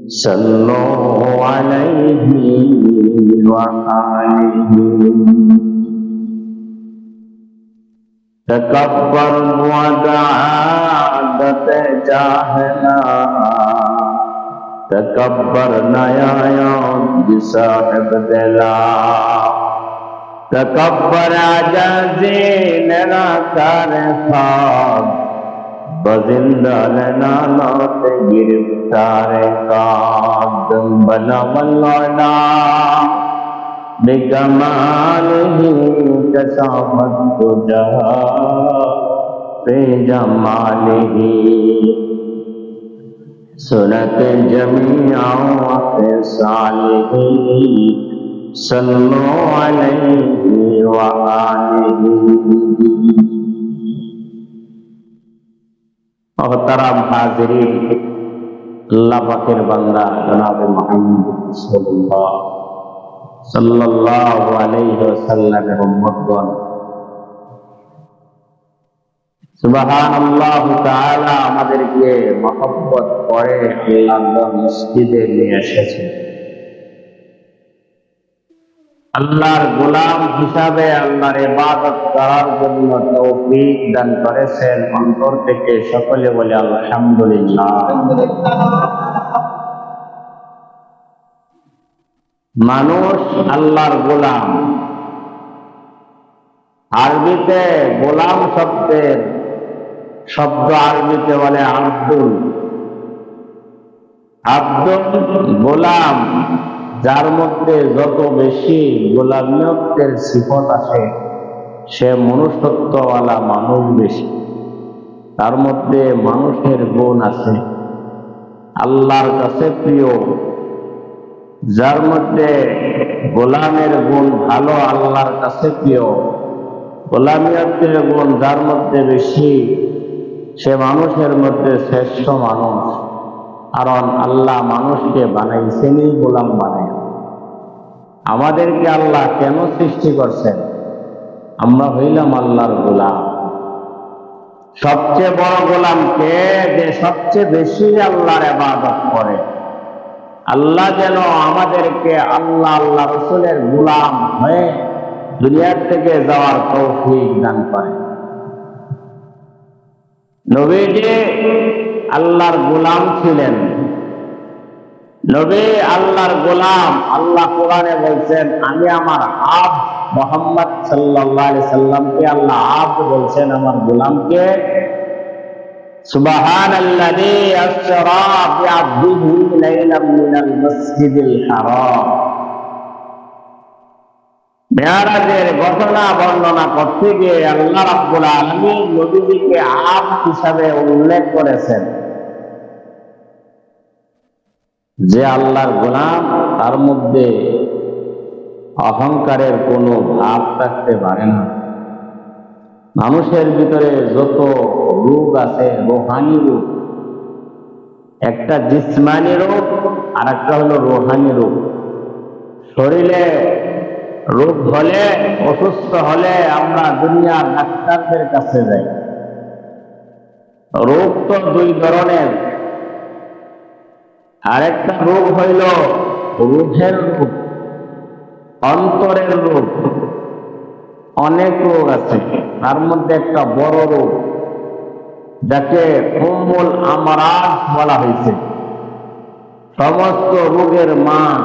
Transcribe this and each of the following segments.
صلوا عليه وآله تكبر ودعادت جاهلا تكبر نیا صاحب دلا تکبر عجزی نراکار خواب بزندان نانات گرفتار قادم بنا واللونا بکمالہی کسافت جہا پی جمالہی سنت جمیعا وفصالہی صلو علیہ وآلہ محترم حاضرین اللہ پاکر بندہ جناب محمد رسولullah সাল্লাল্লাহু আলাইহি ওয়াসাল্লামের উম্মতগণ সুবহানাল্লাহ তাআলা আমাদেরকে মহব্বত করে আল্লাহর মসজিদে নিয়ে এসেছেন আল্লাহর গোলাম হিসাবে আল্লাহর ইবাদত করার জন্য তৌফিক দান করেছেন অন্তর থেকে সকলে বলে আলহামদুলিল্লাহ মানুষ আল্লাহর গোলাম আরবিতে গোলাম শব্দের শব্দ আরবিতে বলে আব্দুল গোলাম যার মধ্যে যত বেশি গোলামিয়তের সিফত আসে সে মনুষ্যত্বওয়ালা মানুষ বেশি তার মধ্যে মানুষের গুণ আছে আল্লাহর কাছে প্রিয় যার মধ্যে গোলামের গুণ ভালো আল্লাহর কাছে প্রিয় গোলামিয়তের গুণ যার মধ্যে বেশি সে মানুষের মধ্যে শ্রেষ্ঠ মানুষ কারণ আল্লাহ মানুষকে বানাইছেনই গোলাম বানায় আমাদেরকে আল্লাহ কেন সৃষ্টি করছেন আমরা হইলাম আল্লাহর গোলাম সবচেয়ে বড় গোলাম কে যে সবচেয়ে বেশি আল্লাহর ইবাদত করে আল্লাহ যেন আমাদেরকে আল্লাহ আল্লাহ রাসূলের গোলাম হয়ে দুনিয়ার থেকে যাওয়ার তৌফিক দান করে নবীজি আল্লাহর গোলাম ছিলেন নবী আল্লাহর গোলাম আল্লাহ কোরআনে বলছেন আমি আমার আব্দ মুহাম্মদ সাল্লাল্লাহু আলাইহি সাল্লামকে আল্লাহ আব্দ বলছেন আমার গোলামকে সুবহানাল্লাযী আসরা বিআবদিহি লাইলাম মিনাল মাসজিদিল হারাম মেরাজের ঘটনা বর্ণনা করতে গিয়ে আল্লাহ রাব্বুল আলামিন নবীকে আব্দ হিসাবে উল্লেখ করেছেন যে আল্লাহর গোলাম তার মধ্যে অহংকারের কোনো ভাব থাকতে পারে না মানুষের ভিতরে যত রূপ আছে রূহানি রূপ একটা জিসমানি রূপ আর একটা হলো রূহানি রূপ শরীরে রোগ হলে অসুস্থ হলে আমরা দুনিয়ার ডাক্তারদের কাছে যাই রোগ তো দুই ধরনের আরেকটা রোগ হইল রূহের রোগ অন্তরের রোগ অনেক রোগ আছে তার মধ্যে একটা বড় রোগ যাকে উম্মুল আমরাজ বলা হয়েছে সমস্ত রোগের মা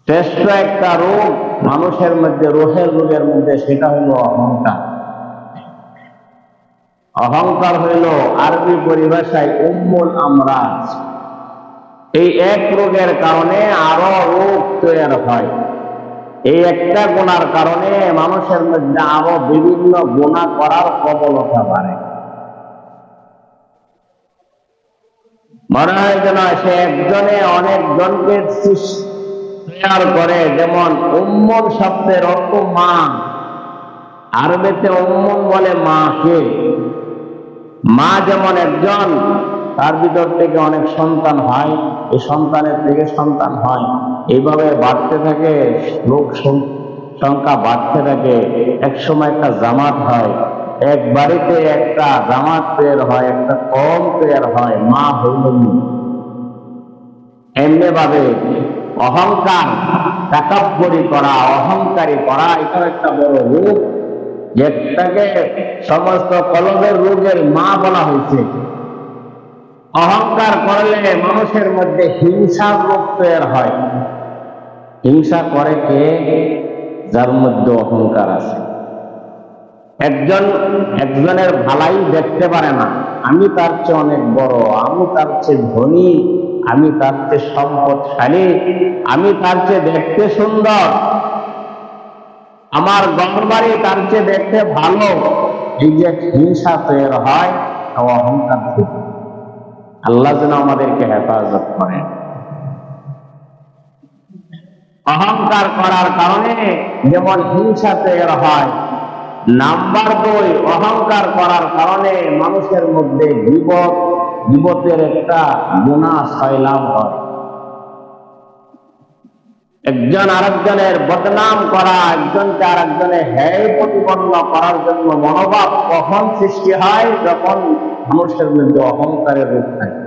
শ্রেষ্ঠ একটা রোগ মানুষের মধ্যে রোহের রোগের মধ্যে সেটা হলো অহংকার অহংকার হইল আরবি পরিভাষায় উম্মুল আমরাজ এই এক রোগের কারণে আরো রোগ তৈরি হয় এই একটা গুনার কারণে মানুষের মধ্যে আরো বিভিন্ন গুনাহ করার প্রবণতা বাড়ে মনে হয় যেন সে একজনে অনেকজনকে তৈয়ার করে যেমন উম্মুল শব্দের অর্থ মা আরবিতে উম্মুল বলে মাকে মা যেমন একজন তার ভিতর থেকে অনেক সন্তান হয় এই সন্তানের থেকে সন্তান হয় এইভাবে বাড়তে থাকে লোক সংখ্যা বাড়তে থাকে এক সময় একটা জামাত হয় এক বাড়িতে একটা জামাত তৈরি হয়, একটা কম তৈরি হয়, মা হইল। এমনি ভাবে অহংকার, তাকাব্বুরি করা, অহংকারী করা, এটা একটা বড় রোগ, যেটাকে সমস্ত কলবের রোগের মা বলা হয়েছে। অহংকার করলে মানুষের মধ্যে হিংসার রোগ তৈরি হয়। হিংসা করে কে? যার মধ্যে অহংকার আছে। একজনের ভালাই দেখতে পারে না, আমি তার চেয়ে অনেক বড়, আমি তার চেয়ে ধনী, আমি তার চেয়ে সম্পদশালী, আমি তার চেয়ে দেখতে সুন্দর, আমার ঘরবাড়ি তার চেয়ে দেখতে ভালো। এই যে হিংসা তৈরি হয় অহংকার থেকে। আল্লাহ যেন আমাদেরকে হেফাজত করেন। অহংকার করার কারণে যেমন হিংসা তৈরি হয়, নাম্বার 2, অহংকার করার কারণে মানুষের মধ্যে গীবতের একটা গুনাহ সয়লাভ হয়। একজন আরেকজনের বদনাম করা, একজনকে আরেকজনের হেয় প্রতিপন্ন করার জন্য মনোভাব কখন সৃষ্টি হয়? যখন মানুষের মধ্যে অহংকারের রূপ থাকে।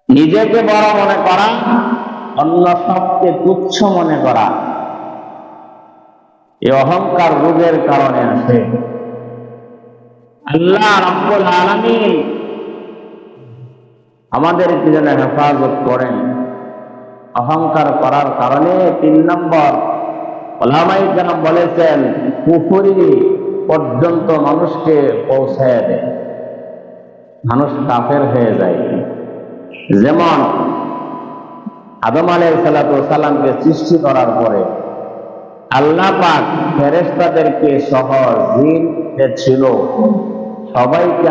নিজেকে বড় মনে করা, অন্য সবকে তুচ্ছ মনে করা, এই অহংকার রোগের কারণে আসে। আল্লাহ রাব্বুল আলামিন আমাদেরকে যেন হেফাজত করেন অহংকার করার কারণে। 3 নম্বর, উলামায়ে কেরাম বলেছেন, কুফরি পর্যন্ত মানুষকে পৌঁছায় দেয়, মানুষ কাফের হয়ে যায়। যেমন আদম আলাইহিস সালামকে সৃষ্টি করার পরে আল্লাহ পাক ফেরেশতাদেরকে সহ জিন যে ছিল সবাইকে